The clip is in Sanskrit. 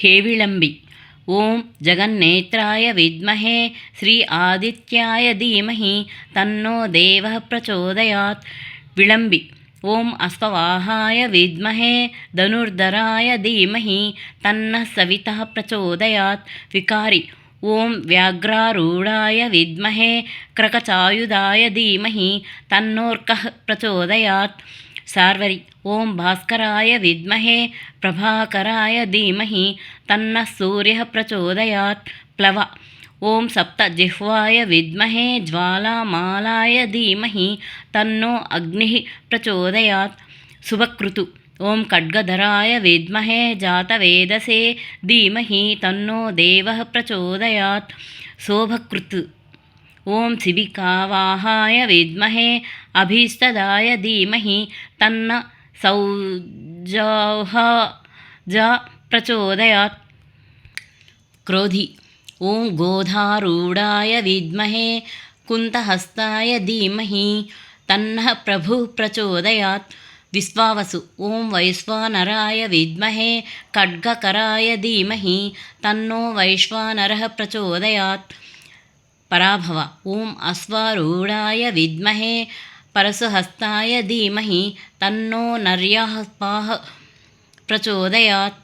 खेविळम्बि। ॐ जगन्नेत्राय विद्महे श्री आदित्याय धीमहि तन्नो देवः प्रचोदयात्। विळम्बि। ॐ अश्ववाहाय विद्महे धनुर्धराय धीमहि तन्नः सवितः प्रचोदयात्। विकारी। ॐ व्याघ्रारूढाय विद्महे क्रकचायुधाय धीमहि तन्नोऽर्कः प्रचोदयात्। सार्वरि। ॐ भास्कराय विद्महे प्रभाकराय धीमहि तन्नः सूर्यः प्रचोदयात्। प्लव। ॐ सप्तजिह्वाय विद्महे ज्वालामालाय धीमहि तन्नो अग्निः प्रचोदयात्। शुभकृतु। ॐ खड्गधराय विद्महे जातवेदसे धीमहि तन्नो देवः प्रचोदयात्। शोभकृत्। ॐ शिबिकावाहाय विद्महे अभीष्टदाय धीमहि तन्न सौजहा प्रचोदयात्। क्रोधी। ॐ गोधारूढाय विद्महे कुन्तहस्ताय धीमहि तन्नः प्रभुः प्रचोदयात्। विश्वावसु। ॐ वैश्वानराय विद्महे खड्गकराय धीमहि तन्नो वैश्वानरः प्रचोदयात्। पराभव। ॐ अश्वारूढाय विद्महे परशुहस्ताय धीमहि तन्नो नर्यः प्रचोदयात्।